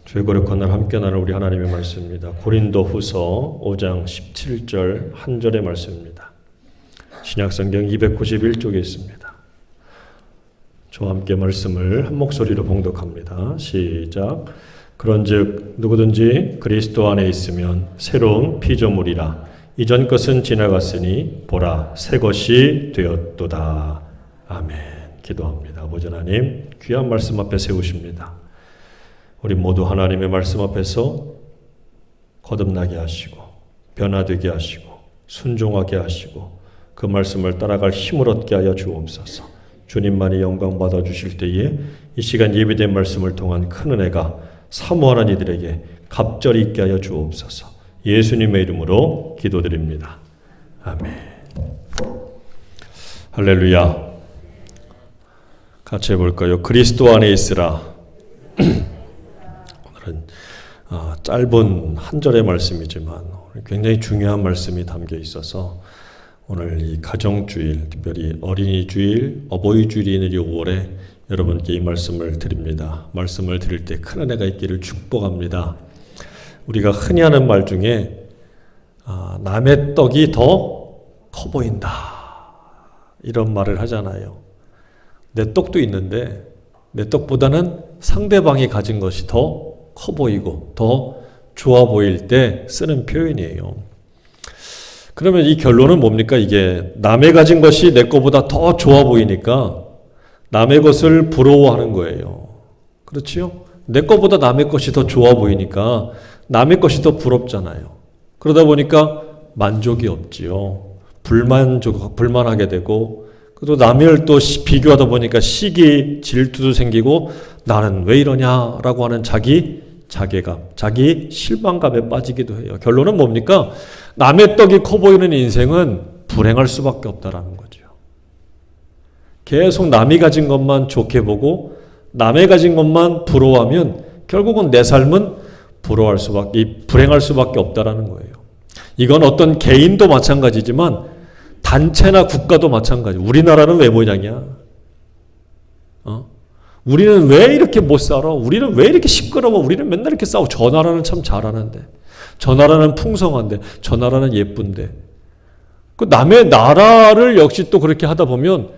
주의 거룩한 날 함께 나눌 우리 하나님의 말씀입니다. 고린도후서 5장 17절 한 절의 말씀입니다. 신약성경 291쪽에 있습니다. 저와 함께 말씀을 한 목소리로 봉독합니다. 시작. 그런즉 누구든지 그리스도 안에 있으면 새로운 피조물이라. 이전 것은 지나갔으니 보라 새 것이 되었도다. 아멘. 기도합니다. 아버지 하나님, 귀한 말씀 앞에 세우십니다. 우리 모두 하나님의 말씀 앞에서 거듭나게 하시고 변화되게 하시고 순종하게 하시고 그 말씀을 따라갈 힘을 얻게 하여 주옵소서. 주님만이 영광 받아주실 때에 이 시간 예배된 말씀을 통한 큰 은혜가 사모하는 이들에게 갑절이 있게 하여 주옵소서. 예수님의 이름으로 기도드립니다. 아멘. 할렐루야. 같이 해볼까요? 그리스도 안에 있으라. 오늘은 짧은 한 절의 말씀이지만 굉장히 중요한 말씀이 담겨 있어서 오늘 이 가정주일, 특별히 어린이주일, 어버이주일이 있는 이 5월에 여러분께 이 말씀을 드립니다. 말씀을 드릴 때 큰 은혜가 있기를 축복합니다. 우리가 흔히 하는 말 중에 남의 떡이 더 커 보인다 이런 말을 하잖아요. 내 떡도 있는데 내 떡보다는 상대방이 가진 것이 더 커 보이고 더 좋아 보일 때 쓰는 표현이에요. 그러면 이 결론은 뭡니까? 이게 남의 가진 것이 내 것보다 더 좋아 보이니까 남의 것을 부러워하는 거예요. 그렇지요? 내 것보다 남의 것이 더 좋아 보이니까 남의 것이 더 부럽잖아요. 그러다 보니까 만족이 없지요. 불만하게 되고 또 남을 또 비교하다 보니까 시기, 질투도 생기고 나는 왜 이러냐라고 하는 자괴감, 자기 실망감에 빠지기도 해요. 결론은 뭡니까? 남의 떡이 커 보이는 인생은 불행할 수밖에 없다라는 거죠. 계속 남이 가진 것만 좋게 보고 남의 가진 것만 부러워하면 결국은 내 삶은 불행할 수밖에 없다라는 거예요. 이건 어떤 개인도 마찬가지지만 단체나 국가도 마찬가지. 우리나라는 왜 모양이야? 우리는 왜 이렇게 못 살아? 우리는 왜 이렇게 시끄러워? 우리는 맨날 이렇게 싸워. 저 나라는 참 잘하는데. 저 나라는 풍성한데. 저 나라는 예쁜데. 그 남의 나라를 역시 또 그렇게 하다 보면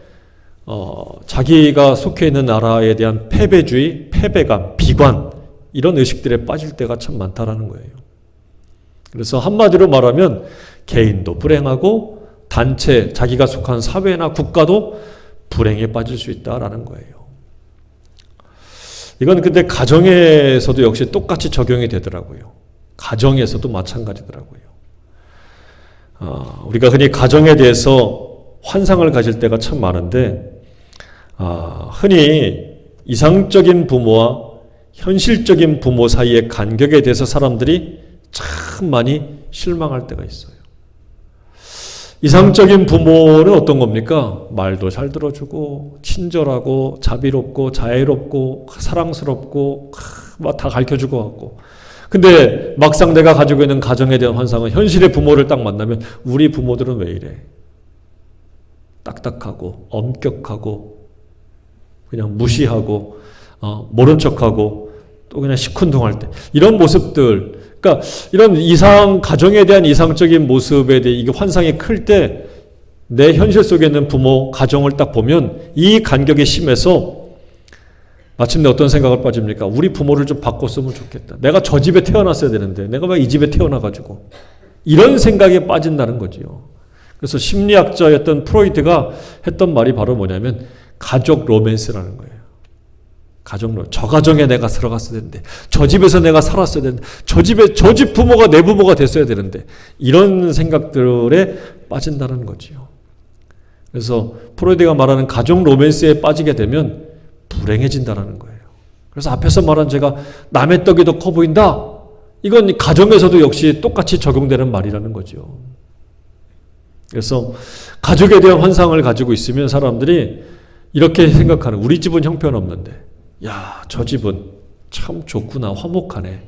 자기가 속해 있는 나라에 대한 패배주의, 패배감, 비관 이런 의식들에 빠질 때가 참 많다라는 거예요. 그래서 한마디로 말하면 개인도 불행하고 단체, 자기가 속한 사회나 국가도 불행에 빠질 수 있다라는 거예요. 이건 근데 가정에서도 역시 똑같이 적용이 되더라고요. 가정에서도 마찬가지더라고요. 우리가 흔히 가정에 대해서 환상을 가질 때가 참 많은데 흔히 이상적인 부모와 현실적인 부모 사이의 간격에 대해서 사람들이 참 많이 실망할 때가 있어요. 이상적인 부모는 어떤 겁니까? 말도 잘 들어주고 친절하고 자비롭고 자애롭고 사랑스럽고 막 다 가르쳐주고 하고. 근데 막상 내가 가지고 있는 가정에 대한 환상은 현실의 부모를 딱 만나면 우리 부모들은 왜 이래? 딱딱하고 엄격하고 그냥 무시하고 모른 척하고 또 그냥 시큰둥할 때 이런 모습들, 그러니까 이런 가정에 대한 이상적인 모습에 대해 이게 환상이 클 때 내 현실 속에 있는 부모 가정을 딱 보면 이 간격이 심해서 마침내 어떤 생각을 빠집니까? 우리 부모를 좀 바꿨으면 좋겠다. 내가 저 집에 태어났어야 되는데 내가 왜 이 집에 태어나가지고 이런 생각에 빠진다는 거지요. 그래서 심리학자였던 프로이트가 했던 말이 바로 뭐냐면 가족 로맨스라는 거예요. 저 가정에 내가 들어갔어야 되는데 저 집에서 내가 살았어야 되는데 저 집 부모가 내 부모가 됐어야 되는데 이런 생각들에 빠진다는 거지요. 그래서 프로이트가 말하는 가족 로맨스에 빠지게 되면 불행해진다는 거예요. 그래서 앞에서 말한 제가 남의 떡이 더 커 보인다. 이건 가정에서도 역시 똑같이 적용되는 말이라는 거죠. 그래서 가족에 대한 환상을 가지고 있으면 사람들이 이렇게 생각하는, 우리 집은 형편없는데 야, 저 집은 참 좋구나, 화목하네.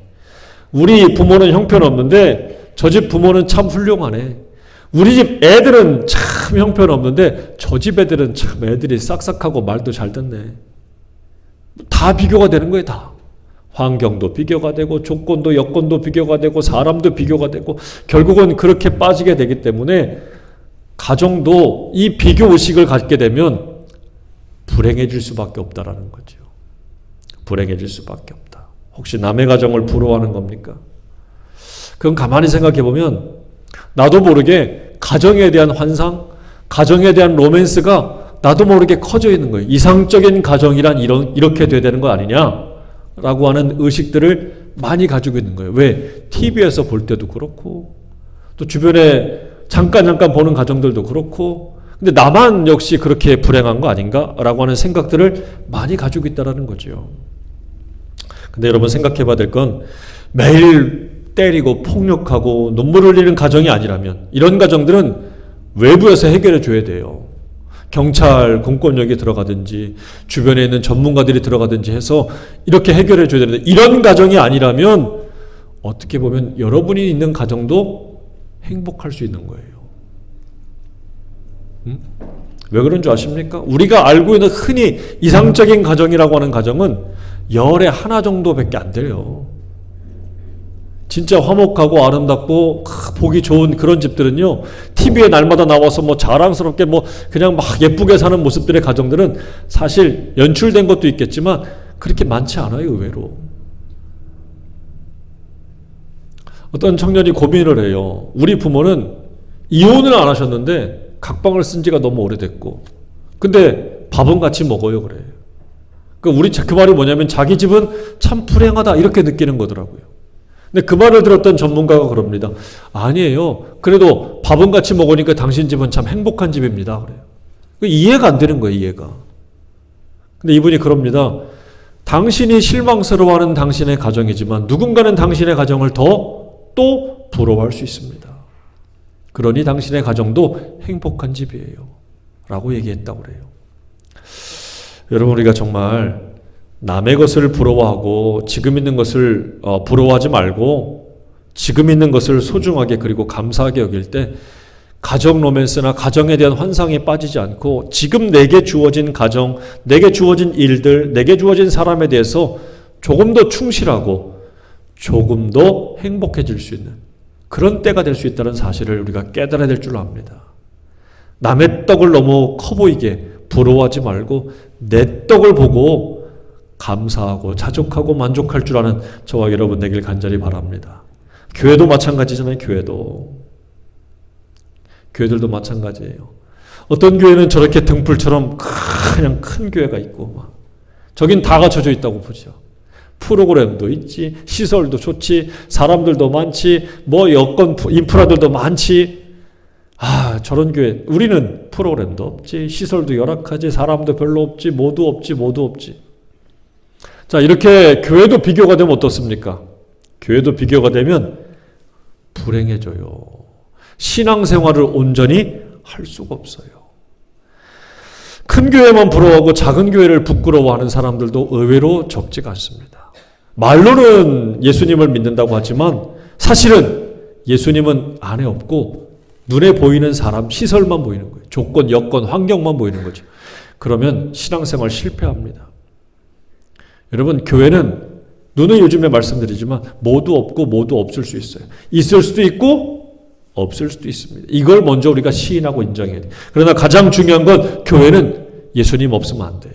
우리 부모는 형편없는데 저 집 부모는 참 훌륭하네. 우리 집 애들은 참 형편없는데 저 집 애들은 참 애들이 싹싹하고 말도 잘 듣네. 다 비교가 되는 거예요. 다. 환경도 비교가 되고 조건도 여건도 비교가 되고 사람도 비교가 되고 결국은 그렇게 빠지게 되기 때문에 가정도 이 비교 의식을 갖게 되면 불행해질 수밖에 없다라는 거죠. 불행해질 수밖에 없다. 혹시 남의 가정을 부러워하는 겁니까? 그건 가만히 생각해 보면 나도 모르게 가정에 대한 환상, 가정에 대한 로맨스가 나도 모르게 커져 있는 거예요. 이상적인 가정이란 이렇게 돼야 되는 거 아니냐라고 하는 의식들을 많이 가지고 있는 거예요. 왜? TV에서 볼 때도 그렇고 또 주변에 잠깐 보는 가정들도 그렇고 근데 나만 역시 그렇게 불행한 거 아닌가라고 하는 생각들을 많이 가지고 있다는 거죠. 근데 여러분 생각해 봐야 될 건 매일 때리고 폭력하고 눈물 흘리는 가정이 아니라면 이런 가정들은 외부에서 해결해 줘야 돼요. 경찰, 공권력이 들어가든지 주변에 있는 전문가들이 들어가든지 해서 이렇게 해결해 줘야 되는데 이런 가정이 아니라면 어떻게 보면 여러분이 있는 가정도 행복할 수 있는 거예요. 왜 그런 줄 아십니까? 우리가 알고 있는 흔히 이상적인 가정이라고 하는 가정은 열에 하나 정도밖에 안 돼요. 진짜 화목하고 아름답고 보기 좋은 그런 집들은요, TV에 날마다 나와서 뭐 자랑스럽게 뭐 그냥 막 예쁘게 사는 모습들의 가정들은 사실 연출된 것도 있겠지만 그렇게 많지 않아요, 의외로. 어떤 청년이 고민을 해요. 우리 부모는 이혼을 안 하셨는데 각방을 쓴 지가 너무 오래됐고, 근데 밥은 같이 먹어요, 그래요. 그 말이 뭐냐면 자기 집은 참 불행하다 이렇게 느끼는 거더라고요. 근데 그 말을 들었던 전문가가 그럽니다. 아니에요. 그래도 밥은 같이 먹으니까 당신 집은 참 행복한 집입니다. 그래요. 이해가 안 되는 거예요, 이해가. 근데 이분이 그럽니다. 당신이 실망스러워하는 당신의 가정이지만 누군가는 당신의 가정을 또 부러워할 수 있습니다. 그러니 당신의 가정도 행복한 집이에요. 라고 얘기했다고 그래요. 여러분, 우리가 정말 남의 것을 부러워하고 지금 있는 것을 부러워하지 말고 지금 있는 것을 소중하게 그리고 감사하게 여길 때 가정 로맨스나 가정에 대한 환상에 빠지지 않고 지금 내게 주어진 가정, 내게 주어진 일들, 내게 주어진 사람에 대해서 조금 더 충실하고 조금 더 행복해질 수 있는 그런 때가 될 수 있다는 사실을 우리가 깨달아야 될 줄 압니다. 남의 떡을 너무 커 보이게 부러워하지 말고 내 떡을 보고 감사하고 자족하고 만족할 줄 아는 저와 여러분 되길 간절히 바랍니다. 교회도 마찬가지잖아요. 교회들도 마찬가지예요. 어떤 교회는 저렇게 등불처럼 그냥 큰 교회가 있고 막 저긴 다 갖춰져 있다고 보죠. 프로그램도 있지, 시설도 좋지, 사람들도 많지, 뭐 여건 인프라들도 많지. 저런 교회, 우리는 프로그램도 없지, 시설도 열악하지, 사람도 별로 없지, 모두 없지. 자, 이렇게 교회도 비교가 되면 어떻습니까? 교회도 비교가 되면 불행해져요. 신앙생활을 온전히 할 수가 없어요. 큰 교회만 부러워하고 작은 교회를 부끄러워하는 사람들도 의외로 적지가 않습니다. 말로는 예수님을 믿는다고 하지만 사실은 예수님은 안에 없고 눈에 보이는 사람, 시설만 보이는 거예요. 조건, 여건, 환경만 보이는 거죠. 그러면 신앙생활 실패합니다. 여러분, 교회는 눈은 요즘에 말씀드리지만 모두 없고 모두 없을 수 있어요. 있을 수도 있고 없을 수도 있습니다. 이걸 먼저 우리가 시인하고 인정해야 돼요. 그러나 가장 중요한 건 교회는 예수님 없으면 안 돼요.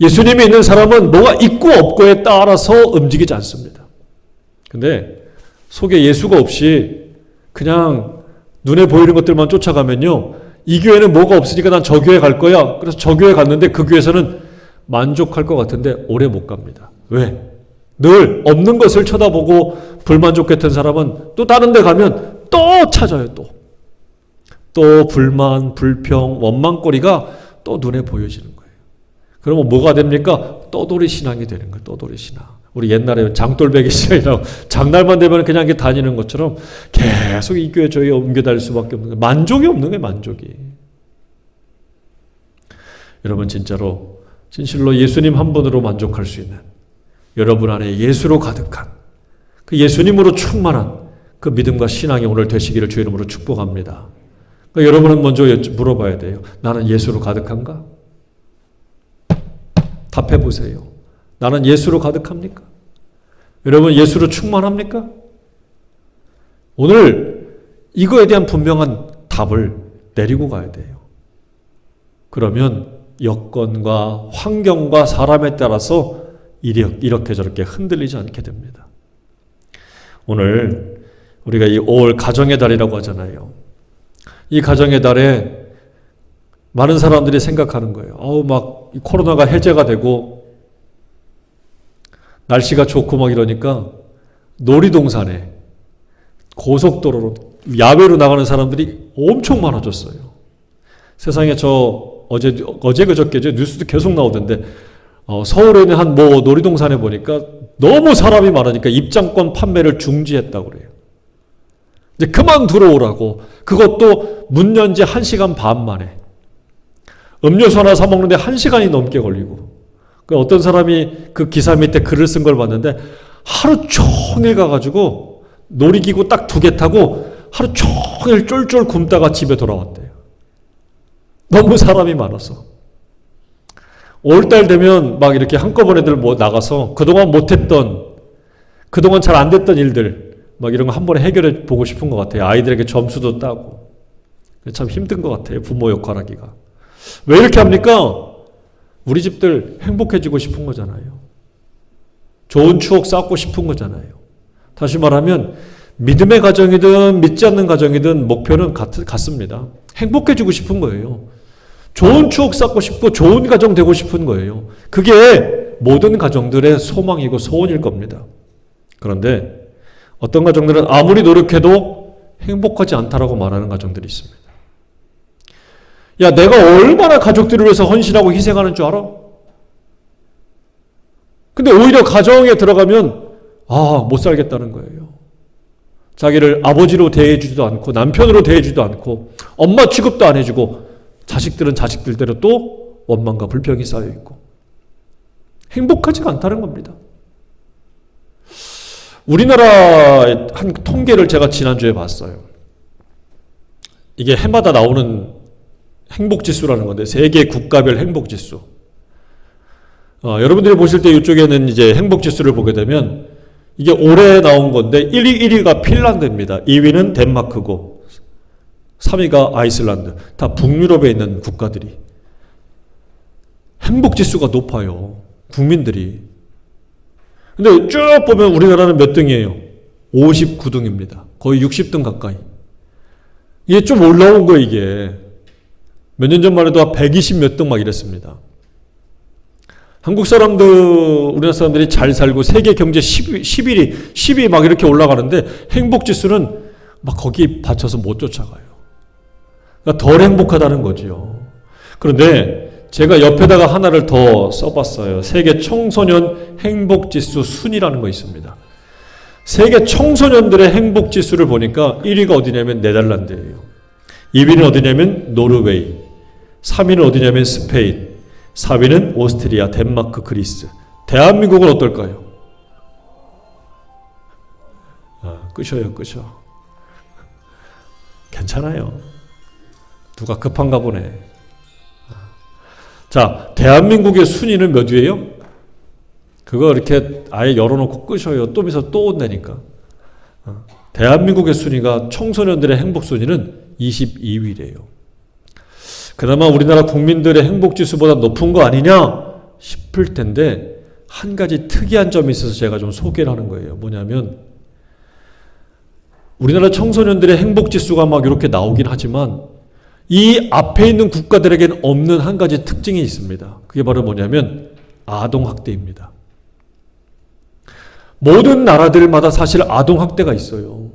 예수님이 있는 사람은 뭐가 있고 없고에 따라서 움직이지 않습니다. 근데 속에 예수가 없이 그냥 눈에 보이는 것들만 쫓아가면요, 이 교회는 뭐가 없으니까 난 저 교회 갈 거야. 그래서 저 교회 갔는데 그 교회에서는 만족할 것 같은데 오래 못 갑니다. 왜? 늘 없는 것을 쳐다보고 불만족했던 사람은 또 다른 데 가면 또 찾아요. 또 불만, 불평, 원망거리가 또 눈에 보여지는 거예요. 그러면 뭐가 됩니까? 떠돌이 신앙이 되는 거예요. 떠돌이 신앙. 우리 옛날에 장돌배기 신앙이라고 장날만 되면 그냥 이렇게 다니는 것처럼 계속 이 교회 저희 옮겨 다닐 수밖에 없는 거예요. 만족이 없는 거예요. 만족이. 여러분, 진실로 예수님 한 분으로 만족할 수 있는, 여러분 안에 예수로 가득한 그 예수님으로 충만한 그 믿음과 신앙이 오늘 되시기를 주의 이름으로 축복합니다. 그러니까 여러분은 먼저 물어봐야 돼요. 나는 예수로 가득한가? 답해보세요. 나는 예수로 가득합니까? 여러분 예수로 충만합니까? 오늘 이거에 대한 분명한 답을 내리고 가야 돼요. 그러면 여건과 환경과 사람에 따라서 이렇게 저렇게 흔들리지 않게 됩니다. 오늘 우리가 이 5월 가정의 달이라고 하잖아요. 이 가정의 달에 많은 사람들이 생각하는 거예요. 막 코로나가 해제가 되고 날씨가 좋고 막 이러니까 놀이동산에 고속도로로 야외로 나가는 사람들이 엄청 많아졌어요. 세상에 어제 그저께죠. 뉴스도 계속 나오던데 서울에 있는 한 놀이동산에 보니까 너무 사람이 많으니까 입장권 판매를 중지했다고 그래요. 이제 그만 들어오라고. 그것도 문 연 지 1시간 반 만에. 음료수 하나 사 먹는데 1시간이 넘게 걸리고. 어떤 사람이 그 기사 밑에 글을 쓴 걸 봤는데 하루 종일 가가지고 놀이기구 딱 2개 타고 하루 종일 쫄쫄 굶다가 집에 돌아왔대요. 너무 사람이 많아서. 5월달 되면 막 이렇게 한꺼번에들 나가서 그동안 못했던, 그동안 잘 안 됐던 일들 막 이런 거 한 번에 해결해 보고 싶은 것 같아요. 아이들에게 점수도 따고. 참 힘든 것 같아요. 부모 역할하기가. 왜 이렇게 합니까? 우리 집들 행복해지고 싶은 거잖아요. 좋은 추억 쌓고 싶은 거잖아요. 다시 말하면 믿음의 가정이든 믿지 않는 가정이든 목표는 같습니다. 행복해지고 싶은 거예요. 좋은 추억 쌓고 싶고 좋은 가정 되고 싶은 거예요. 그게 모든 가정들의 소망이고 소원일 겁니다. 그런데 어떤 가정들은 아무리 노력해도 행복하지 않다라고 말하는 가정들이 있습니다. 야, 내가 얼마나 가족들을 위해서 헌신하고 희생하는 줄 알아? 근데 오히려 가정에 들어가면 못 살겠다는 거예요. 자기를 아버지로 대해주지도 않고 남편으로 대해주지도 않고 엄마 취급도 안 해주고 자식들은 자식들대로 또 원망과 불평이 쌓여있고 행복하지가 않다는 겁니다. 우리나라의 한 통계를 제가 지난주에 봤어요. 이게 해마다 나오는 행복지수라는 건데 세계 국가별 행복지수. 여러분들이 보실 때 이쪽에는 이제 행복지수를 보게 되면 이게 올해 나온 건데 1위가 핀란드입니다. 2위는 덴마크고 3위가 아이슬란드. 다 북유럽에 있는 국가들이. 행복지수가 높아요. 국민들이. 근데 쭉 보면 우리나라는 몇 등이에요? 59등입니다. 거의 60등 가까이. 이게 좀 올라온 거예요, 이게. 몇 년 전만 해도 120 몇 등 막 이랬습니다. 한국 사람들, 우리나라 사람들이 잘 살고 세계 경제 10위 막 이렇게 올라가는데 행복지수는 막 거기 받쳐서 못 쫓아가요. 그러니까 덜 행복하다는 거죠. 그런데 제가 옆에다가 하나를 더 써봤어요. 세계 청소년 행복지수 순위라는 거 있습니다. 세계 청소년들의 행복지수를 보니까 1위가 어디냐면 네덜란드예요. 2위는 어디냐면 노르웨이, 3위는 어디냐면 스페인, 4위는 오스트리아, 덴마크, 그리스. 대한민국은 어떨까요? 끄셔요. 괜찮아요. 누가 급한가 보네. 자, 대한민국의 순위는 몇 위예요? 그거 이렇게 아예 열어놓고 끄셔요. 또 온다니까. 대한민국의 순위가 청소년들의 행복 순위는 22위래요. 그나마 우리나라 국민들의 행복지수보다 높은 거 아니냐 싶을 텐데 한 가지 특이한 점이 있어서 제가 좀 소개를 하는 거예요. 뭐냐면 우리나라 청소년들의 행복지수가 막 이렇게 나오긴 하지만 이 앞에 있는 국가들에게는 없는 한 가지 특징이 있습니다. 그게 바로 뭐냐면 아동학대입니다. 모든 나라들마다 사실 아동학대가 있어요.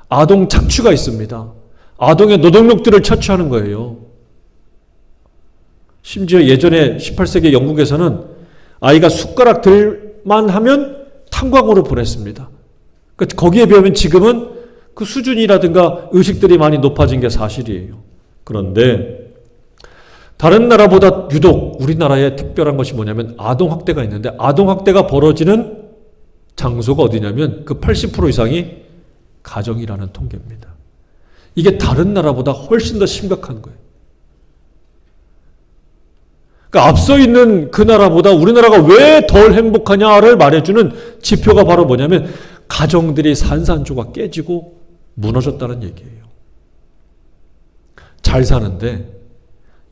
아동 착취가 있습니다. 아동의 노동력들을 착취하는 거예요. 심지어 예전에 18세기 영국에서는 아이가 숟가락 들만 하면 탄광으로 보냈습니다. 그러니까 거기에 비하면 지금은 그 수준이라든가 의식들이 많이 높아진 게 사실이에요. 그런데 다른 나라보다 유독 우리나라에 특별한 것이 뭐냐면 아동학대가 있는데 아동학대가 벌어지는 장소가 어디냐면 그 80% 이상이 가정이라는 통계입니다. 이게 다른 나라보다 훨씬 더 심각한 거예요. 그러니까 앞서 있는 그 나라보다 우리나라가 왜 덜 행복하냐를 말해주는 지표가 바로 뭐냐면 가정들이 산산조각 깨지고 무너졌다는 얘기예요. 잘 사는데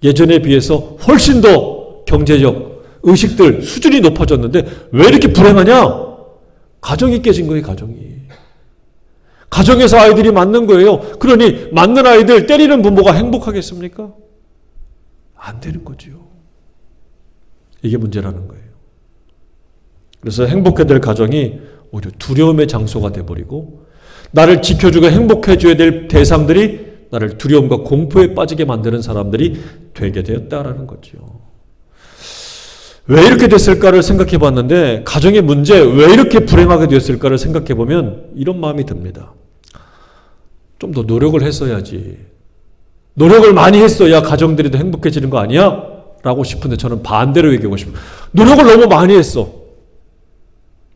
예전에 비해서 훨씬 더 경제적 의식들 수준이 높아졌는데 왜 이렇게 불행하냐? 가정이 깨진 거예요, 가정이. 가정에서 아이들이 맞는 거예요. 그러니 맞는 아이들 때리는 부모가 행복하겠습니까? 안 되는 거죠. 이게 문제라는 거예요. 그래서 행복해야 될 가정이 오히려 두려움의 장소가 돼버리고 나를 지켜주고 행복해줘야 될 대상들이 나를 두려움과 공포에 빠지게 만드는 사람들이 되게 되었다라는 거죠. 왜 이렇게 됐을까를 생각해 봤는데 가정의 문제 왜 이렇게 불행하게 되었을까를 생각해 보면 이런 마음이 듭니다. 좀 더 노력을 했어야지. 노력을 많이 했어야 가정들이 더 행복해지는 거 아니야? 라고 싶은데 저는 반대로 얘기하고 싶어요. 노력을 너무 많이 했어.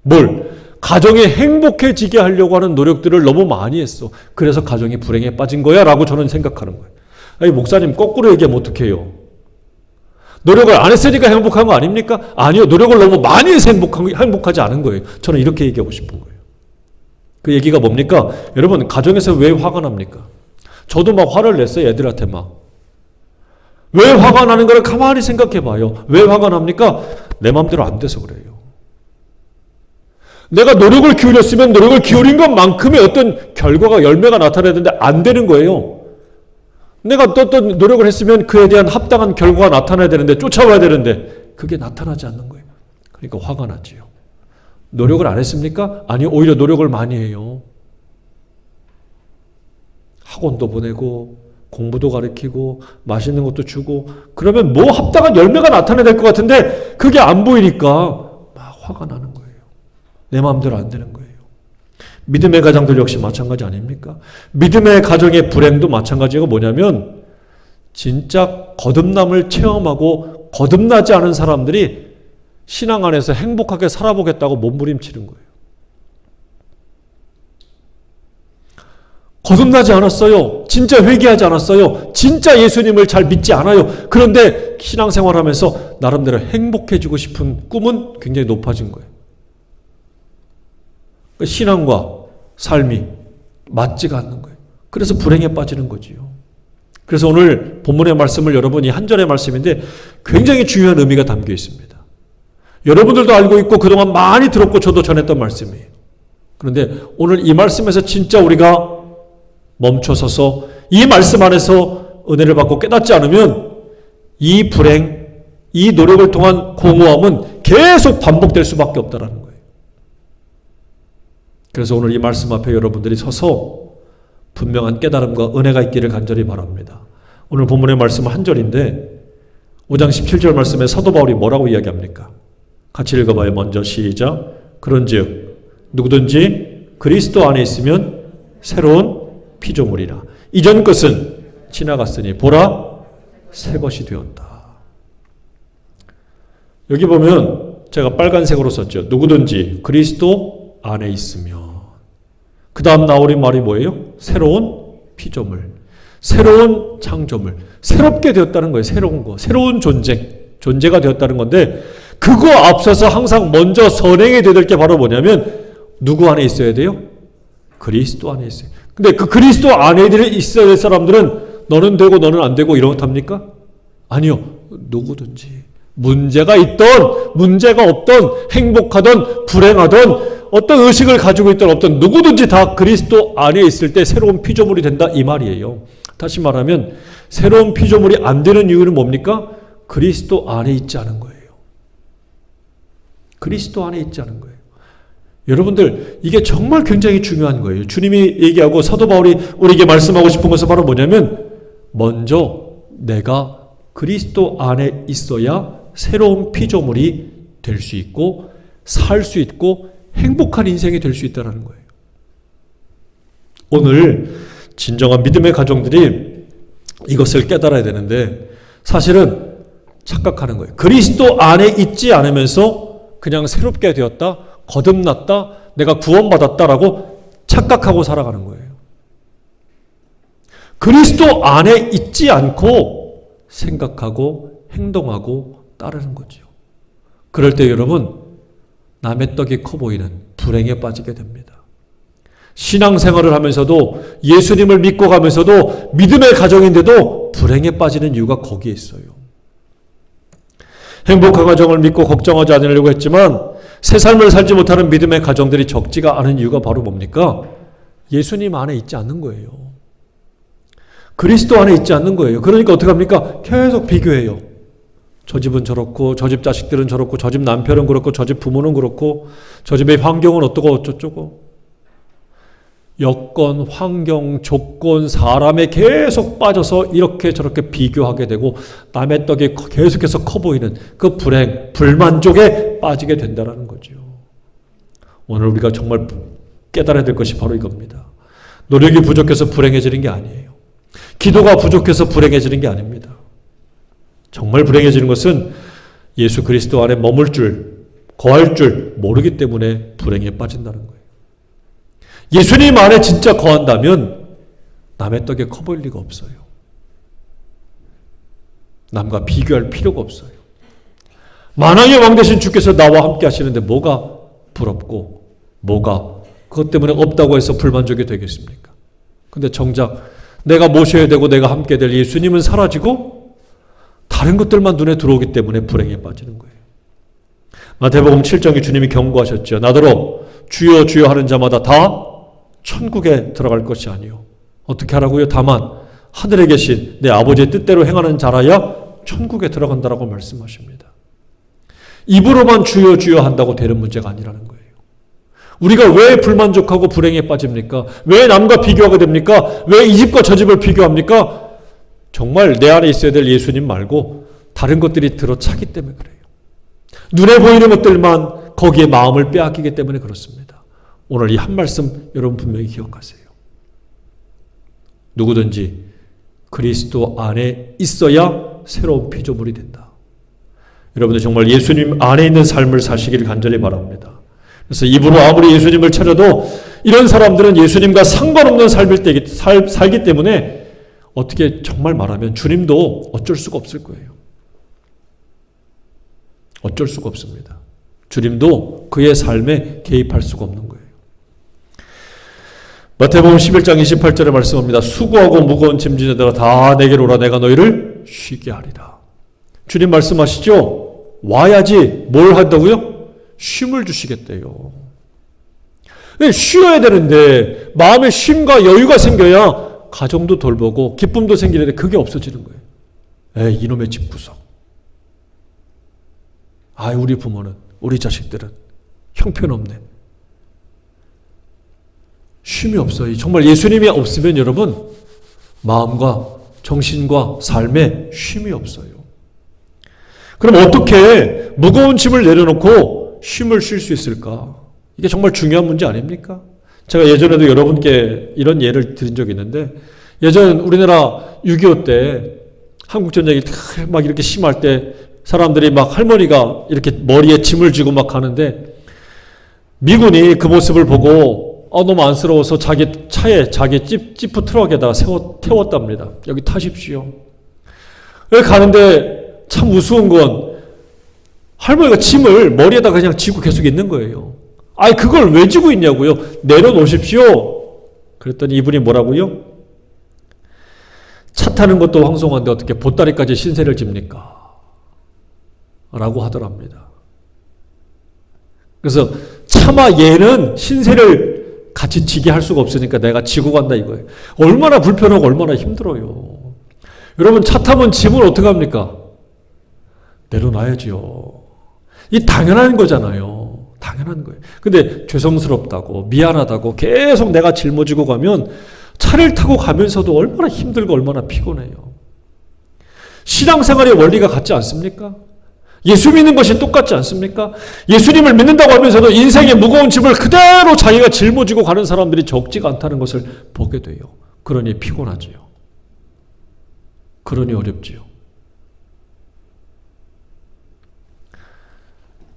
뭘? 가정이 행복해지게 하려고 하는 노력들을 너무 많이 했어. 그래서 가정이 불행에 빠진 거야? 라고 저는 생각하는 거예요. 아니, 목사님 거꾸로 얘기하면 어떡해요? 노력을 안 했으니까 행복한 거 아닙니까? 아니요. 노력을 너무 많이 해서 행복하지 않은 거예요. 저는 이렇게 얘기하고 싶은 거예요. 그 얘기가 뭡니까? 여러분, 가정에서 왜 화가 납니까? 저도 막 화를 냈어요. 애들한테 막. 왜 화가 나는 걸 가만히 생각해 봐요. 왜 화가 납니까? 내 마음대로 안 돼서 그래요. 내가 노력을 기울였으면 노력을 기울인 것만큼의 어떤 결과가 열매가 나타나야 되는데 안 되는 거예요. 내가 어떤 노력을 했으면 그에 대한 합당한 결과가 나타나야 되는데 쫓아와야 되는데 그게 나타나지 않는 거예요. 그러니까 화가 나지요. 노력을 안 했습니까? 아니, 오히려 노력을 많이 해요. 학원도 보내고 공부도 가르치고 맛있는 것도 주고 그러면 뭐 합당한 열매가 나타나야 될 것 같은데 그게 안 보이니까 막 화가 나는 거예요. 내 마음대로 안 되는 거예요. 믿음의 가정들 역시 마찬가지 아닙니까? 믿음의 가정의 불행도 마찬가지가 뭐냐면 진짜 거듭남을 체험하고 거듭나지 않은 사람들이 신앙 안에서 행복하게 살아보겠다고 몸부림치는 거예요. 거듭나지 않았어요. 진짜 회개하지 않았어요. 진짜 예수님을 잘 믿지 않아요. 그런데 신앙생활하면서 나름대로 행복해지고 싶은 꿈은 굉장히 높아진 거예요. 신앙과 삶이 맞지가 않는 거예요. 그래서 불행에 빠지는 거지요. 그래서 오늘 본문의 말씀을 여러분이 한 절의 말씀인데 굉장히 중요한 의미가 담겨 있습니다. 여러분들도 알고 있고 그동안 많이 들었고 저도 전했던 말씀이에요. 그런데 오늘 이 말씀에서 진짜 우리가 멈춰서서 이 말씀 안에서 은혜를 받고 깨닫지 않으면 이 불행, 이 노력을 통한 공허함은 계속 반복될 수밖에 없다는 거예요. 그래서 오늘 이 말씀 앞에 여러분들이 서서 분명한 깨달음과 은혜가 있기를 간절히 바랍니다. 오늘 본문의 말씀은 한 절인데 5장 17절 말씀에 사도 바울이 뭐라고 이야기합니까? 같이 읽어봐요. 먼저 시작. 그런즉 누구든지 그리스도 안에 있으면 새로운 피조물이라. 이전 것은 지나갔으니 보라 새 것이 되었다. 여기 보면 제가 빨간색으로 썼죠. 누구든지 그리스도 안에 있으면. 그 다음 나오는 말이 뭐예요? 새로운 피조물, 새로운 창조물, 새롭게 되었다는 거예요. 새로운 거, 새로운 존재가 되었다는 건데 그거 앞서서 항상 먼저 선행해야 될 게 바로 뭐냐면 누구 안에 있어야 돼요? 그리스도 안에 있어요. 근데 그 그리스도 안에 있어야 될 사람들은 너는 되고 너는 안 되고 이렇답니까? 아니요. 누구든지 문제가 있던 문제가 없던 행복하던 불행하던 어떤 의식을 가지고 있던 없던 누구든지 다 그리스도 안에 있을 때 새로운 피조물이 된다 이 말이에요. 다시 말하면 새로운 피조물이 안 되는 이유는 뭡니까? 그리스도 안에 있지 않은 거예요. 그리스도 안에 있지 않은 거예요. 여러분들 이게 정말 굉장히 중요한 거예요. 주님이 얘기하고 사도 바울이 우리에게 말씀하고 싶은 것은 바로 뭐냐면 먼저 내가 그리스도 안에 있어야 새로운 피조물이 될 수 있고 살 수 있고 행복한 인생이 될 수 있다는 거예요. 오늘 진정한 믿음의 가정들이 이것을 깨달아야 되는데 사실은 착각하는 거예요. 그리스도 안에 있지 않으면서 그냥 새롭게 되었다, 거듭났다, 내가 구원받았다라고 착각하고 살아가는 거예요. 그리스도 안에 있지 않고 생각하고 행동하고 따르는 거죠. 그럴 때 여러분, 남의 떡이 커 보이는 불행에 빠지게 됩니다. 신앙생활을 하면서도 예수님을 믿고 가면서도 믿음의 가정인데도 불행에 빠지는 이유가 거기에 있어요. 행복한 가정을 믿고 걱정하지 않으려고 했지만 새 삶을 살지 못하는 믿음의 가정들이 적지가 않은 이유가 바로 뭡니까? 예수님 안에 있지 않는 거예요. 그리스도 안에 있지 않는 거예요. 그러니까 어떻게 합니까? 계속 비교해요. 저 집은 저렇고 저 집 자식들은 저렇고 저 집 남편은 그렇고 저 집 부모는 그렇고 저 집의 환경은 어떠고 어쩌고 여건, 환경, 조건, 사람에 계속 빠져서 이렇게 저렇게 비교하게 되고 남의 떡이 계속해서 커 보이는 그 불행, 불만족에 빠지게 된다는 거죠. 오늘 우리가 정말 깨달아야 될 것이 바로 이겁니다. 노력이 부족해서 불행해지는 게 아니에요. 기도가 부족해서 불행해지는 게 아닙니다. 정말 불행해지는 것은 예수 그리스도 안에 머물 줄, 거할 줄 모르기 때문에 불행에 빠진다는 거예요. 예수님 안에 진짜 거한다면 남의 떡에 커 보일 리가 없어요. 남과 비교할 필요가 없어요. 만왕의 왕 되신 주께서 나와 함께 하시는데 뭐가 부럽고 뭐가 그것 때문에 없다고 해서 불만족이 되겠습니까? 근데 정작 내가 모셔야 되고 내가 함께 될 예수님은 사라지고 다른 것들만 눈에 들어오기 때문에 불행에 빠지는 거예요. 마태복음 7장에 주님이 경고하셨죠. 나더러 주여 주여 하는 자마다 다 천국에 들어갈 것이 아니요. 어떻게 하라고요? 다만 하늘에 계신 내 아버지의 뜻대로 행하는 자라야 천국에 들어간다라고 말씀하십니다. 입으로만 주여 주여 한다고 되는 문제가 아니라는 거예요. 우리가 왜 불만족하고 불행에 빠집니까? 왜 남과 비교하게 됩니까? 왜 이 집과 저 집을 비교합니까? 정말 내 안에 있어야 될 예수님 말고 다른 것들이 들어차기 때문에 그래요. 눈에 보이는 것들만 거기에 마음을 빼앗기기 때문에 그렇습니다. 오늘 이 한 말씀 여러분 분명히 기억하세요. 누구든지 그리스도 안에 있어야 새로운 피조물이 된다. 여러분들 정말 예수님 안에 있는 삶을 사시기를 간절히 바랍니다. 그래서 입으로 아무리 예수님을 찾아도 이런 사람들은 예수님과 상관없는 삶을 살기 때문에 어떻게 정말 말하면 주님도 어쩔 수가 없을 거예요. 어쩔 수가 없습니다. 주님도 그의 삶에 개입할 수가 없는 거예요. 마태복음 11장 28절에 말씀합니다. 수고하고 무거운 짐진 자들아 다 내게로 오라 내가 너희를 쉬게 하리라. 주님 말씀하시죠. 와야지 뭘 한다고요? 쉼을 주시겠대요. 쉬어야 되는데 마음에 쉼과 여유가 생겨야 가정도 돌보고 기쁨도 생기는데 그게 없어지는 거예요. 에이 이놈의 집구석. 아 우리 부모는 우리 자식들은 형편없네. 쉼이 없어요. 정말 예수님이 없으면 여러분 마음과 정신과 삶에 쉼이 없어요. 그럼 어떻게 무거운 짐을 내려놓고 쉼을 쉴 수 있을까? 이게 정말 중요한 문제 아닙니까? 제가 예전에도 여러분께 이런 예를 드린 적이 있는데 예전 우리나라 6.25 때 한국전쟁이 막 이렇게 심할 때 사람들이 막 할머니가 이렇게 머리에 짐을 지고 막 가는데 미군이 그 모습을 보고 너무 안쓰러워서 자기 차에 자기 지프 트럭에다가 태웠답니다. 여기 타십시오. 여기 가는데 참 우스운 건 할머니가 짐을 머리에다 그냥 지고 계속 있는 거예요. 아니 그걸 왜 지고 있냐고요. 내려놓으십시오. 그랬더니 이분이 뭐라고요? 차 타는 것도 황송한데 어떻게 보따리까지 신세를 집니까? 라고 하더랍니다. 그래서 차마 얘는 신세를 같이 지게 할 수가 없으니까 내가 지고 간다 이거예요. 얼마나 불편하고 얼마나 힘들어요. 여러분 차 타면 짐을 어떻게 합니까? 내려놔야죠. 이 당연한 거잖아요. 당연한 거예요. 근데 죄송스럽다고 미안하다고 계속 내가 짊어지고 가면 차를 타고 가면서도 얼마나 힘들고 얼마나 피곤해요. 신앙생활의 원리가 같지 않습니까? 예수 믿는 것이 똑같지 않습니까? 예수님을 믿는다고 하면서도 인생의 무거운 짐을 그대로 자기가 짊어지고 가는 사람들이 적지가 않다는 것을 보게 돼요. 그러니 피곤하지요. 그러니 어렵지요.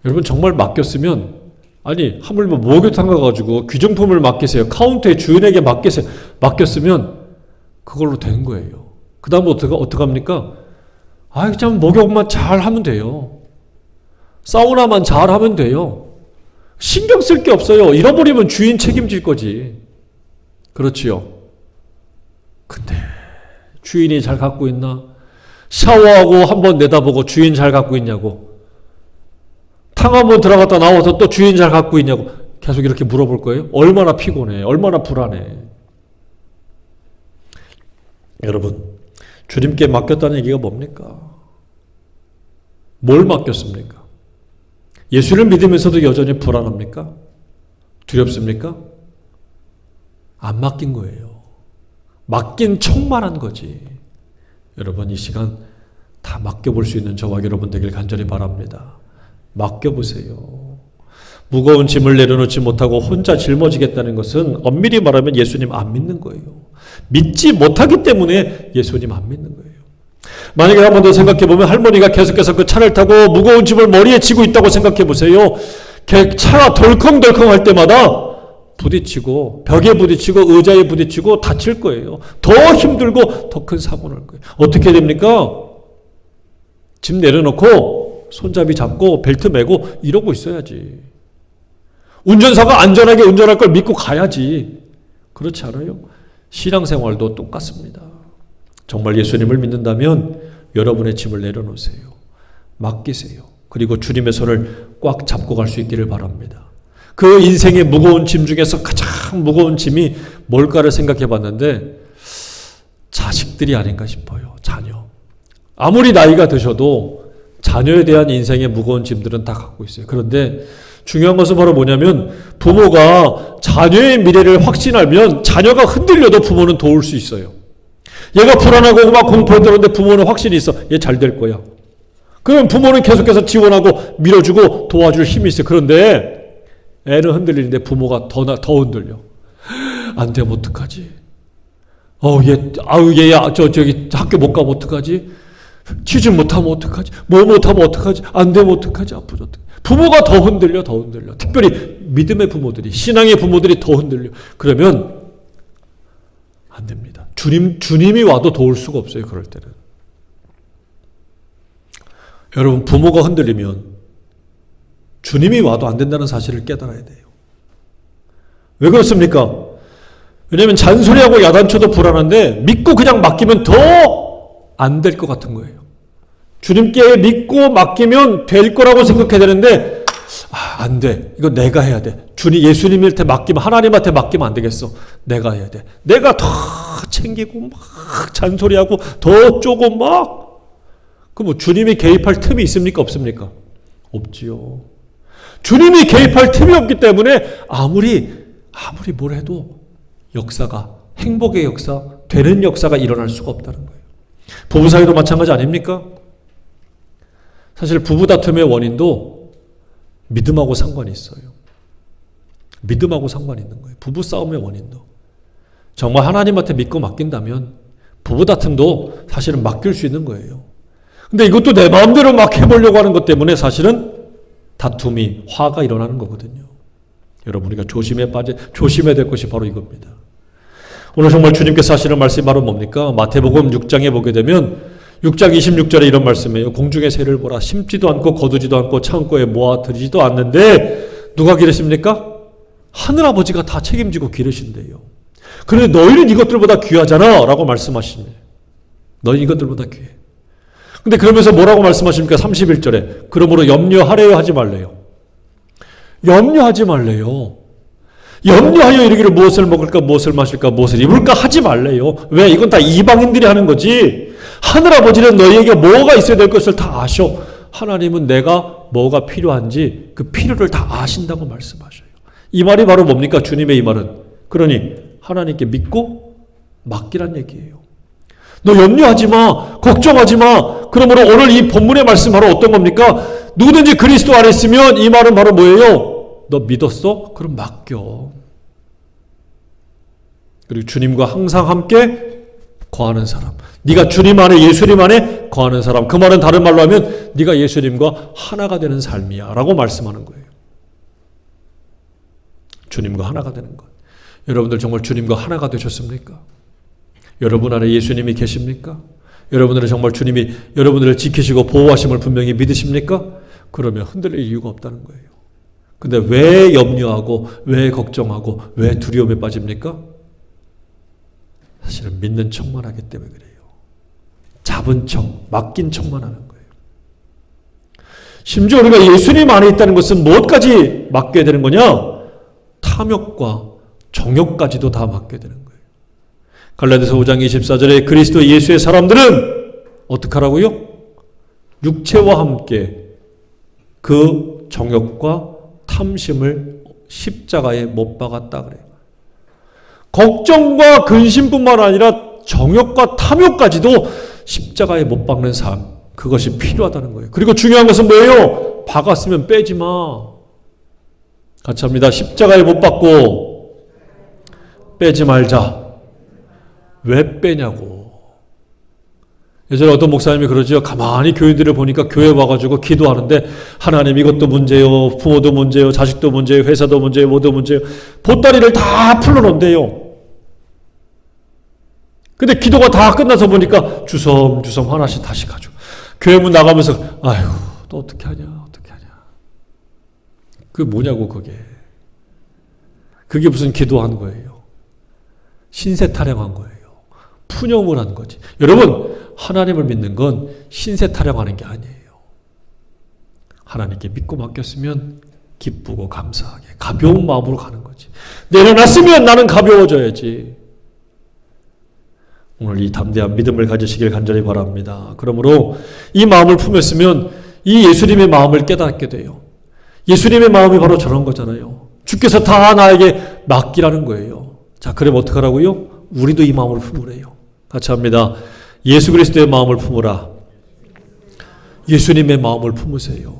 여러분 정말 맡겼으면 아니 하물며 목욕탕 가가지고 귀중품을 맡기세요. 카운터에 주인에게 맡겼으면 그걸로 된 거예요. 그 다음에 어떡합니까? 참 목욕만 잘 하면 돼요. 사우나만 잘하면 돼요. 신경 쓸 게 없어요. 잃어버리면 주인 책임질 거지. 그렇지요. 근데 주인이 잘 갖고 있나? 샤워하고 한번 내다보고 주인 잘 갖고 있냐고. 탕 한번 들어갔다 나와서 또 주인 잘 갖고 있냐고. 계속 이렇게 물어볼 거예요. 얼마나 피곤해. 얼마나 불안해. 여러분, 주님께 맡겼다는 얘기가 뭡니까? 뭘 맡겼습니까? 예수를 믿으면서도 여전히 불안합니까? 두렵습니까? 안 맡긴 거예요. 맡긴 척만한 거지. 여러분, 이 시간 다 맡겨볼 수 있는 저와 여러분 되길 간절히 바랍니다. 맡겨보세요. 무거운 짐을 내려놓지 못하고 혼자 짊어지겠다는 것은 엄밀히 말하면 예수님 안 믿는 거예요. 믿지 못하기 때문에 예수님 안 믿는 거예요. 만약에 한 번 더 생각해보면 할머니가 계속해서 그 차를 타고 무거운 짐을 머리에 지고 있다고 생각해보세요. 차가 덜컹덜컹 할 때마다 부딪히고 벽에 부딪히고 의자에 부딪히고 다칠 거예요. 더 힘들고 더 큰 사고 날 거예요. 어떻게 됩니까? 짐 내려놓고 손잡이 잡고 벨트 매고 이러고 있어야지. 운전사가 안전하게 운전할 걸 믿고 가야지. 그렇지 않아요? 신앙생활도 똑같습니다. 정말 예수님을 믿는다면 여러분의 짐을 내려놓으세요. 맡기세요. 그리고 주님의 손을 꽉 잡고 갈 수 있기를 바랍니다. 그 인생의 무거운 짐 중에서 가장 무거운 짐이 뭘까를 생각해 봤는데 자식들이 아닌가 싶어요. 자녀. 아무리 나이가 드셔도 자녀에 대한 인생의 무거운 짐들은 다 갖고 있어요. 그런데 중요한 것은 바로 뭐냐면 부모가 자녀의 미래를 확신하면 자녀가 흔들려도 부모는 도울 수 있어요. 얘가 불안하고 막 공포에 들었는데 부모는 확신이 있어. 얘 잘 될 거야. 그러면 부모는 계속해서 지원하고 밀어주고 도와줄 힘이 있어요. 그런데 애는 흔들리는데 부모가 더 흔들려. 안 되면 어떡하지? 얘야, 저기 학교 못 가면 어떡하지? 취직 못하면 어떡하지? 뭐 못하면 어떡하지? 안 되면 어떡하지? 아프죠. 부모가 더 흔들려. 특별히 믿음의 부모들이, 신앙의 부모들이 더 흔들려. 그러면 안 됩니다. 주님이 와도 도울 수가 없어요. 그럴 때는. 여러분, 부모가 흔들리면 주님이 와도 안 된다는 사실을 깨달아야 돼요. 왜 그렇습니까? 왜냐하면 잔소리하고 야단쳐도 불안한데 믿고 그냥 맡기면 더 안 될 것 같은 거예요. 주님께 믿고 맡기면 될 거라고 생각해야 되는데 안 돼. 이거 내가 해야 돼. 예수님한테 맡기면, 하나님한테 맡기면 안 되겠어. 내가 해야 돼. 내가 더 챙기고 막 잔소리하고 더 쪼고 막. 그럼 주님이 개입할 틈이 있습니까? 없습니까? 없지요. 주님이 개입할 틈이 없기 때문에 아무리 뭘 해도 역사가, 행복의 역사, 되는 역사가 일어날 수가 없다는 거예요. 부부 사이도 마찬가지 아닙니까? 사실 부부 다툼의 원인도 믿음하고 상관이 있어요. 믿음하고 상관이 있는 거예요. 부부 싸움의 원인도. 정말 하나님한테 믿고 맡긴다면 부부 다툼도 사실은 맡길 수 있는 거예요. 근데 이것도 내 마음대로 막 해보려고 하는 것 때문에 사실은 다툼이, 화가 일어나는 거거든요. 여러분, 우리가 조심해야 될 것이 바로 이겁니다. 오늘 정말 주님께서 하시는 말씀이 바로 뭡니까? 마태복음 6장에 보게 되면 6장 26절에 이런 말씀이에요. 공중의 새를 보라. 심지도 않고 거두지도 않고 창고에 모아들이지도 않는데 누가 기르십니까? 하늘아버지가 다 책임지고 기르신대요. 그런데 너희는 이것들보다 귀하잖아 라고 말씀하시네. 너희 이것들보다 귀해. 근데 그러면서 뭐라고 말씀하십니까? 31절에 그러므로 염려하래요 하지 말래요. 염려하지 말래요. 염려하여 이르기를 무엇을 먹을까, 무엇을 마실까, 무엇을 입을까 하지 말래요. 왜? 이건 다 이방인들이 하는 거지. 하늘아버지는 너희에게 뭐가 있어야 될 것을 다 아셔. 하나님은 내가 뭐가 필요한지 그 필요를 다 아신다고 말씀하셔요. 이 말이 바로 뭡니까? 주님의 이 말은. 그러니 하나님께 믿고 맡기란 얘기예요. 너 염려하지 마. 걱정하지 마. 그러므로 오늘 이 본문의 말씀 바로 어떤 겁니까? 누구든지 그리스도 안에 있으면 이 말은 바로 뭐예요? 너 믿었어? 그럼 맡겨. 그리고 주님과 항상 함께 거하는 사람. 네가 주님 안에, 예수님 안에 거하는 사람. 그 말은 다른 말로 하면 네가 예수님과 하나가 되는 삶이야 라고 말씀하는 거예요. 주님과 하나가 되는 것. 여러분들 정말 주님과 하나가 되셨습니까? 여러분 안에 예수님이 계십니까? 여러분들은 정말 주님이 여러분들을 지키시고 보호하심을 분명히 믿으십니까? 그러면 흔들릴 이유가 없다는 거예요. 근데 왜 염려하고 왜 걱정하고 왜 두려움에 빠집니까? 사실은 믿는 척만 하기 때문에 그래요. 잡은 척, 맡긴 척만 하는 거예요. 심지어 우리가 예수님 안에 있다는 것은 무엇까지 맡겨야 되는 거냐? 탐욕과 정욕까지도 다 맡겨야 되는 거예요. 갈라디아서 5장 24절에 그리스도 예수의 사람들은 어떻게 하라고요? 육체와 함께 그 정욕과 탐심을 십자가에 못 박았다 그래요. 걱정과 근심뿐만 아니라 정욕과 탐욕까지도 십자가에 못 박는 삶, 그것이 필요하다는 거예요. 그리고 중요한 것은 뭐예요? 박았으면 빼지 마. 같이 합니다. 십자가에 못 박고 빼지 말자. 왜 빼냐고. 예전에 어떤 목사님이 그러죠. 가만히 교인들을 보니까 교회 와가지고 기도하는데 하나님 이것도 문제요, 부모도 문제요, 자식도 문제요, 회사도 문제요, 뭐도 문제요. 보따리를 다 풀어놓은대요. 근데 기도가 다 끝나서 보니까 주섬주섬 하나씩 다시 가죠. 교회 문 나가면서 아휴 또 어떻게 하냐. 그게 뭐냐고 그게. 그게 무슨 기도한 거예요. 신세 타령한 거예요. 푸념을 한 거지. 여러분 하나님을 믿는 건 신세 타령하는 게 아니에요. 하나님께 믿고 맡겼으면 기쁘고 감사하게 가벼운 마음으로 가는 거지. 내려놨으면 나는 가벼워져야지. 오늘 이 담대한 믿음을 가지시길 간절히 바랍니다. 그러므로 이 마음을 품었으면 이 예수님의 마음을 깨닫게 돼요. 예수님의 마음이 바로 저런 거잖아요. 주께서 다 나에게 맡기라는 거예요. 자, 그럼 어떻게 하라고요? 우리도 이 마음을 품으래요. 같이 합니다. 예수 그리스도의 마음을 품으라. 예수님의 마음을 품으세요.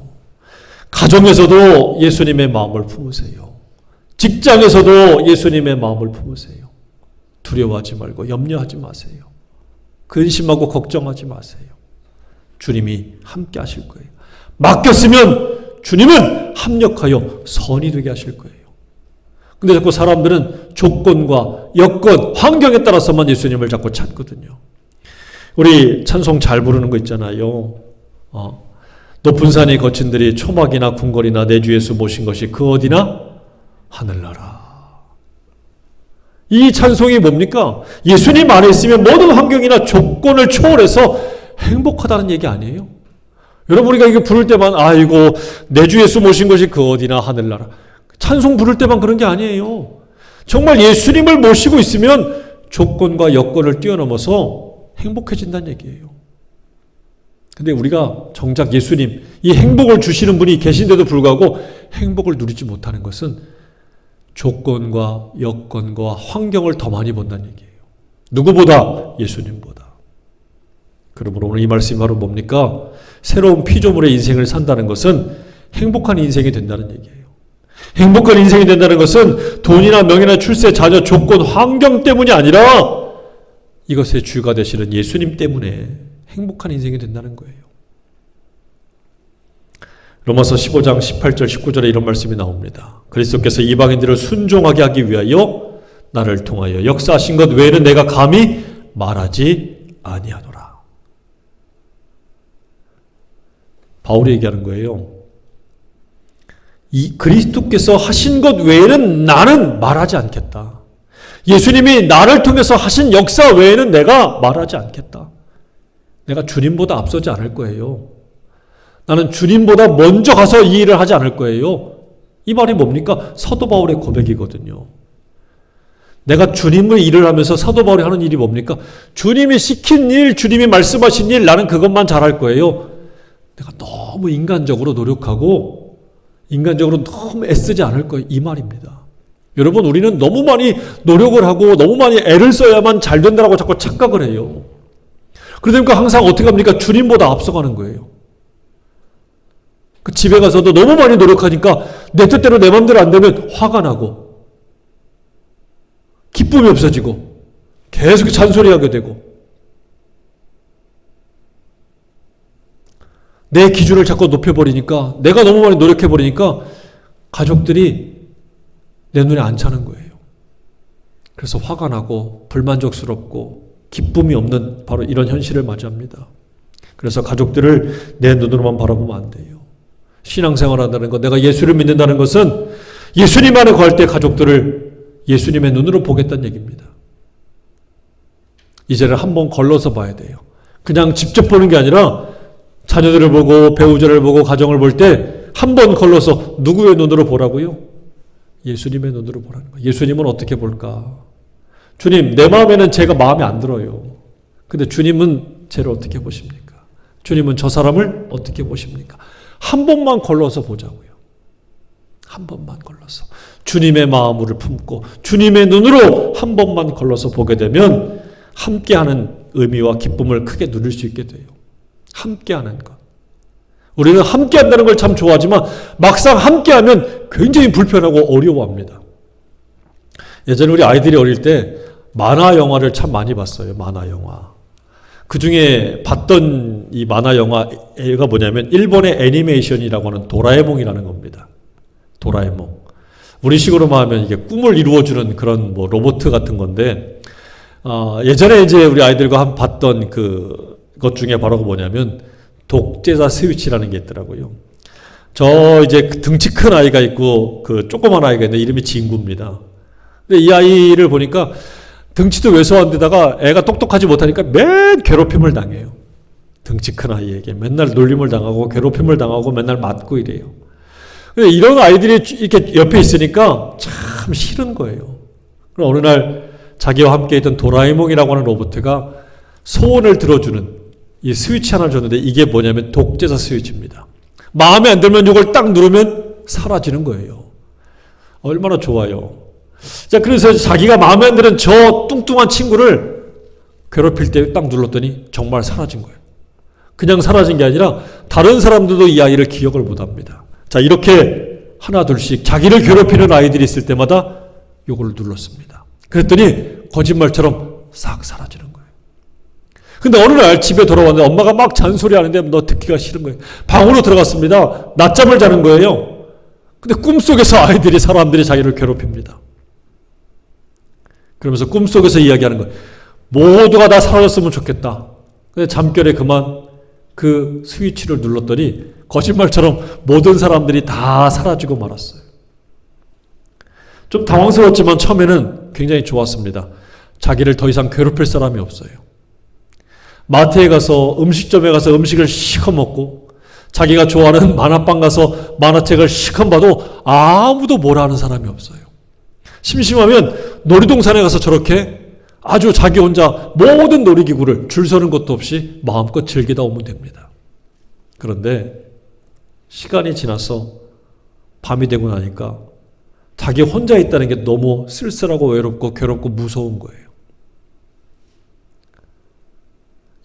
가정에서도 예수님의 마음을 품으세요. 직장에서도 예수님의 마음을 품으세요. 두려워하지 말고 염려하지 마세요. 근심하고 걱정하지 마세요. 주님이 함께 하실 거예요. 맡겼으면 주님은 합력하여 선이 되게 하실 거예요. 근데 자꾸 사람들은 조건과 여건, 환경에 따라서만 예수님을 자꾸 찾거든요. 우리 찬송 잘 부르는 거 있잖아요. 높은 산이 거친들이 초막이나 궁궐이나 내 주 예수 모신 것이 그 어디나 하늘나라. 이 찬송이 뭡니까? 예수님 안에 있으면 모든 환경이나 조건을 초월해서 행복하다는 얘기 아니에요? 여러분 우리가 이거 부를 때만 아이고 내 주 예수 모신 것이 그 어디나 하늘나라. 찬송 부를 때만 그런 게 아니에요. 정말 예수님을 모시고 있으면 조건과 여건을 뛰어넘어서 행복해진다는 얘기예요. 근데 우리가 정작 예수님, 이 행복을 주시는 분이 계신데도 불구하고 행복을 누리지 못하는 것은 조건과 여건과 환경을 더 많이 본다는 얘기예요. 누구보다? 예수님보다. 그러므로 오늘 이 말씀이 바로 뭡니까? 새로운 피조물의 인생을 산다는 것은 행복한 인생이 된다는 얘기예요. 행복한 인생이 된다는 것은 돈이나 명예나 출세, 자녀, 조건, 환경 때문이 아니라 이것의 주가 되시는 예수님 때문에 행복한 인생이 된다는 거예요. 로마서 15장 18절 19절에 이런 말씀이 나옵니다. 그리스도께서 이방인들을 순종하게 하기 위하여 나를 통하여 역사하신 것 외에는 내가 감히 말하지 아니하노라. 바울이 얘기하는 거예요. 이 그리스도께서 하신 것 외에는 나는 말하지 않겠다. 예수님이 나를 통해서 하신 역사 외에는 내가 말하지 않겠다. 내가 주님보다 앞서지 않을 거예요. 나는 주님보다 먼저 가서 이 일을 하지 않을 거예요. 이 말이 뭡니까? 사도 바울의 고백이거든요. 내가 주님의 일을 하면서 사도 바울이 하는 일이 뭡니까? 주님이 시킨 일, 주님이 말씀하신 일, 나는 그것만 잘할 거예요. 내가 너무 인간적으로 노력하고 인간적으로 너무 애쓰지 않을 거예요. 이 말입니다. 여러분 우리는 너무 많이 노력을 하고 너무 많이 애를 써야만 잘 된다고 자꾸 착각을 해요. 그러니까 항상 어떻게 합니까? 주님보다 앞서가는 거예요. 그 집에 가서도 너무 많이 노력하니까 내 뜻대로 내 맘대로 안 되면 화가 나고 기쁨이 없어지고 계속 잔소리하게 되고 내 기준을 자꾸 높여버리니까 내가 너무 많이 노력해버리니까 가족들이 내 눈에 안 차는 거예요. 그래서 화가 나고 불만족스럽고 기쁨이 없는 바로 이런 현실을 맞이합니다. 그래서 가족들을 내 눈으로만 바라보면 안 돼요. 신앙생활 한다는 것, 내가 예수를 믿는다는 것은 예수님 안에 거할 때 가족들을 예수님의 눈으로 보겠다는 얘기입니다. 이제는 한번 걸러서 봐야 돼요. 그냥 직접 보는 게 아니라 자녀들을 보고 배우자를 보고 가정을 볼 때 한 번 걸러서 누구의 눈으로 보라고요? 예수님의 눈으로 보라는 거예요. 예수님은 어떻게 볼까? 주님, 내 마음에는 제가 마음에 안 들어요. 근데 주님은 쟤를 어떻게 보십니까? 주님은 저 사람을 어떻게 보십니까? 한 번만 걸러서 보자고요. 한 번만 걸러서. 주님의 마음을 품고 주님의 눈으로 한 번만 걸러서 보게 되면 함께하는 의미와 기쁨을 크게 누릴 수 있게 돼요. 함께하는 것. 우리는 함께한다는 걸 참 좋아하지만 막상 함께하면 굉장히 불편하고 어려워합니다. 예전에 우리 아이들이 어릴 때 만화 영화를 참 많이 봤어요. 만화 영화. 그 중에 봤던 이 만화 영화가 뭐냐면 일본의 애니메이션이라고 하는 도라에몽이라는 겁니다. 도라에몽. 우리식으로 말하면 이게 꿈을 이루어주는 그런 뭐 로봇 같은 건데, 예전에 이제 우리 아이들과 봤던 그것 중에 바로 뭐냐면 독재자 스위치라는 게 있더라고요. 저 이제 등치 큰 아이가 있고 그 조그만 아이가 있는데 이름이 진구입니다. 근데 이 아이를 보니까 등치도 왜소한 데다가 애가 똑똑하지 못하니까 맨 괴롭힘을 당해요. 등치 큰 아이에게 맨날 놀림을 당하고 괴롭힘을 당하고 맨날 맞고 이래요. 이런 아이들이 이렇게 옆에 있으니까 참 싫은 거예요. 그럼 어느 날 자기와 함께 있던 도라에몽이라고 하는 로봇가 소원을 들어주는 이 스위치 하나를 줬는데 이게 뭐냐면 독재자 스위치입니다. 마음에 안 들면 이걸 딱 누르면 사라지는 거예요. 얼마나 좋아요. 자, 그래서 자기가 마음에 안 드는 저 뚱뚱한 친구를 괴롭힐 때 딱 눌렀더니 정말 사라진 거예요. 그냥 사라진 게 아니라 다른 사람들도 이 아이를 기억을 못 합니다. 자, 이렇게 하나 둘씩 자기를 괴롭히는 아이들이 있을 때마다 이걸 눌렀습니다. 그랬더니 거짓말처럼 싹 사라지는 거예요. 근데 어느 날 집에 돌아왔는데 엄마가 막 잔소리하는데 너 듣기가 싫은 거예요. 방으로 들어갔습니다. 낮잠을 자는 거예요. 근데 꿈속에서 아이들이 사람들이 자기를 괴롭힙니다. 그러면서 꿈속에서 이야기하는 거예요. 모두가 다 사라졌으면 좋겠다. 근데 잠결에 그만 그 스위치를 눌렀더니 거짓말처럼 모든 사람들이 다 사라지고 말았어요. 좀 당황스러웠지만 처음에는 굉장히 좋았습니다. 자기를 더 이상 괴롭힐 사람이 없어요. 마트에 가서 음식점에 가서 음식을 시커 먹고 자기가 좋아하는 만화방 가서 만화책을 시커 봐도 아무도 뭐라 하는 사람이 없어요. 심심하면 놀이동산에 가서 저렇게 아주 자기 혼자 모든 놀이기구를 줄 서는 것도 없이 마음껏 즐기다 오면 됩니다. 그런데 시간이 지나서 밤이 되고 나니까 자기 혼자 있다는 게 너무 쓸쓸하고 외롭고 괴롭고 무서운 거예요.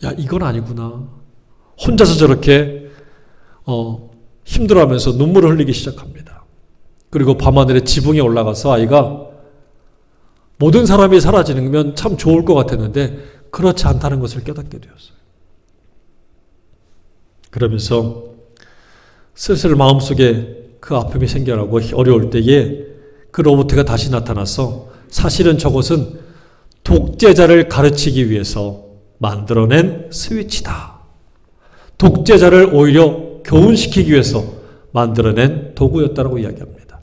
야, 이건 아니구나. 혼자서 저렇게 힘들어하면서 눈물을 흘리기 시작합니다. 그리고 밤하늘에 지붕에 올라가서 아이가 모든 사람이 사라지면 참 좋을 것 같았는데 그렇지 않다는 것을 깨닫게 되었어요. 그러면서 슬슬 마음속에 그 아픔이 생겨나고 어려울 때에 그 로봇가 다시 나타나서 사실은 저것은 독재자를 가르치기 위해서 만들어낸 스위치다. 독재자를 오히려 교훈시키기 위해서 만들어낸 도구였다고 이야기합니다.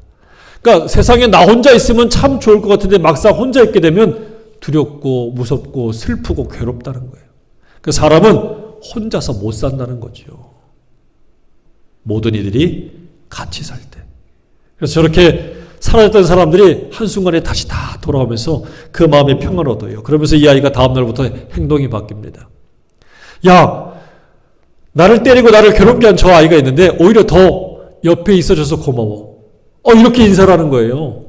그러니까 세상에 나 혼자 있으면 참 좋을 것 같은데 막상 혼자 있게 되면 두렵고 무섭고 슬프고 괴롭다는 거예요. 그 사람은 혼자서 못 산다는 거죠. 모든 이들이 같이 살 때. 그래서 저렇게 사라졌던 사람들이 한순간에 다시 다 돌아오면서 그 마음에 평안을 얻어요. 그러면서 이 아이가 다음 날부터 행동이 바뀝니다. 야, 나를 때리고 나를 괴롭게 한 저 아이가 있는데 오히려 더 옆에 있어줘서 고마워. 이렇게 인사를 하는 거예요.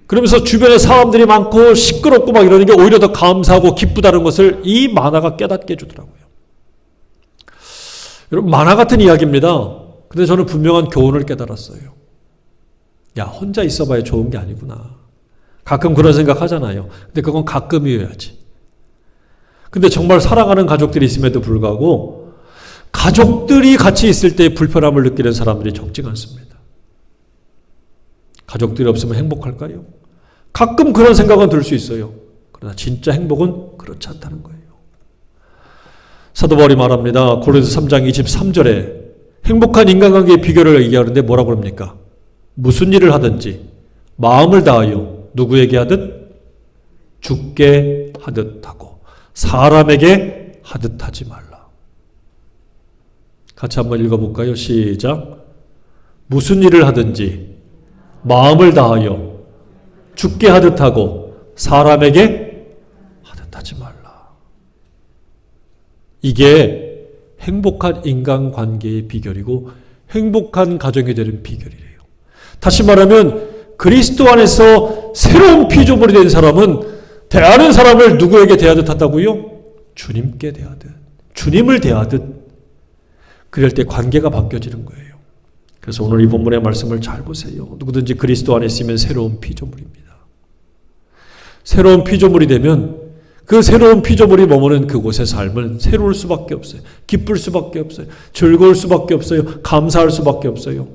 그러면서 주변에 사람들이 많고 시끄럽고 막 이러는 게 오히려 더 감사하고 기쁘다는 것을 이 만화가 깨닫게 해주더라고요. 여러분, 만화 같은 이야기입니다. 근데 저는 분명한 교훈을 깨달았어요. 야, 혼자 있어봐야 좋은 게 아니구나. 가끔 그런 생각 하잖아요. 근데 그건 가끔이어야지. 근데 정말 사랑하는 가족들이 있음에도 불구하고 가족들이 같이 있을 때 불편함을 느끼는 사람들이 적지가 않습니다. 가족들이 없으면 행복할까요? 가끔 그런 생각은 들 수 있어요. 그러나 진짜 행복은 그렇지 않다는 거예요. 사도 바울이 말합니다. 고린도서 3장 23절에 행복한 인간관계의 비결을 얘기하는데 뭐라고 합니까? 무슨 일을 하든지 마음을 다하여 누구에게 하듯 주께 하듯 하고 사람에게 하듯 하지 말라. 같이 한번 읽어볼까요? 시작. 무슨 일을 하든지 마음을 다하여 주께 하듯 하고 사람에게 하듯 하지 말라. 이게 행복한 인간관계의 비결이고 행복한 가정이 되는 비결이래요. 다시 말하면 그리스도 안에서 새로운 피조물이 된 사람은 대하는 사람을 누구에게 대하듯 한다고요? 주님께 대하듯, 주님을 대하듯. 그럴 때 관계가 바뀌어지는 거예요. 그래서 오늘 이 본문의 말씀을 잘 보세요. 누구든지 그리스도 안에 있으면 새로운 피조물입니다. 새로운 피조물이 되면 그 새로운 피조물이 머무는 그곳의 삶은 새로울 수밖에 없어요. 기쁠 수밖에 없어요. 즐거울 수밖에 없어요. 감사할 수밖에 없어요.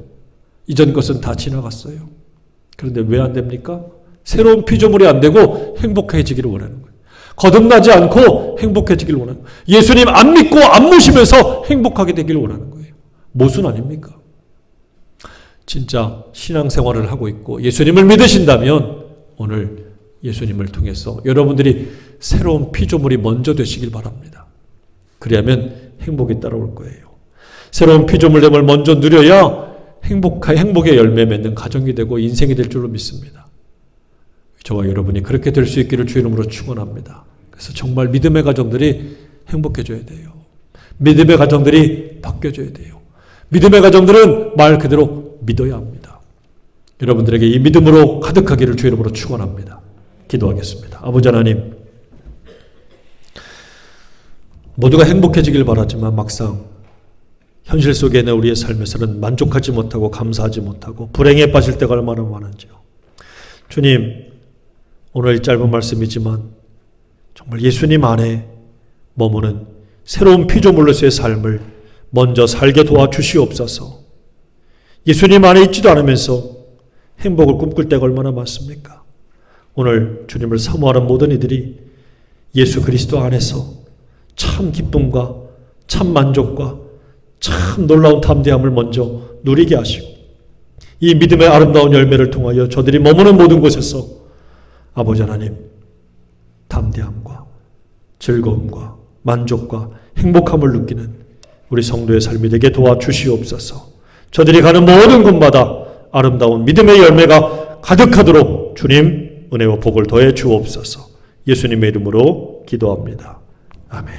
이전 것은 다 지나갔어요. 그런데 왜 안 됩니까? 새로운 피조물이 안 되고 행복해지기를 원하는 거예요. 거듭나지 않고 행복해지기를 원하는 거예요. 예수님 안 믿고 안 모시면서 행복하게 되기를 원하는 거예요. 모순 아닙니까? 진짜 신앙생활을 하고 있고 예수님을 믿으신다면 오늘 예수님을 통해서 여러분들이 새로운 피조물이 먼저 되시길 바랍니다. 그래야면 행복이 따라올 거예요. 새로운 피조물됨을 먼저 누려야 행복의 열매 맺는 가정이 되고 인생이 될 줄로 믿습니다. 저와 여러분이 그렇게 될 수 있기를 주의 이름으로 축원합니다. 그래서 정말 믿음의 가정들이 행복해져야 돼요. 믿음의 가정들이 바뀌어져야 돼요. 믿음의 가정들은 말 그대로 믿어야 합니다. 여러분들에게 이 믿음으로 가득하기를 주의 이름으로 축원합니다. 기도하겠습니다. 아버지 하나님, 모두가 행복해지길 바라지만 막상 현실 속에는 우리의 삶에서는 만족하지 못하고 감사하지 못하고 불행에 빠질 때가 얼마나 많은지요. 주님, 오늘 짧은 말씀이지만 정말 예수님 안에 머무는 새로운 피조물로서의 삶을 먼저 살게 도와주시옵소서. 예수님 안에 있지도 않으면서 행복을 꿈꿀 때가 얼마나 많습니까? 오늘 주님을 사모하는 모든 이들이 예수 그리스도 안에서 참 기쁨과 참 만족과 참 놀라운 담대함을 먼저 누리게 하시고 이 믿음의 아름다운 열매를 통하여 저들이 머무는 모든 곳에서 아버지 하나님 담대함과 즐거움과 만족과 행복함을 느끼는 우리 성도의 삶이 되게 도와주시옵소서. 저들이 가는 모든 곳마다 아름다운 믿음의 열매가 가득하도록 주님 은혜와 복을 더해 주옵소서. 예수님의 이름으로 기도합니다. 아멘.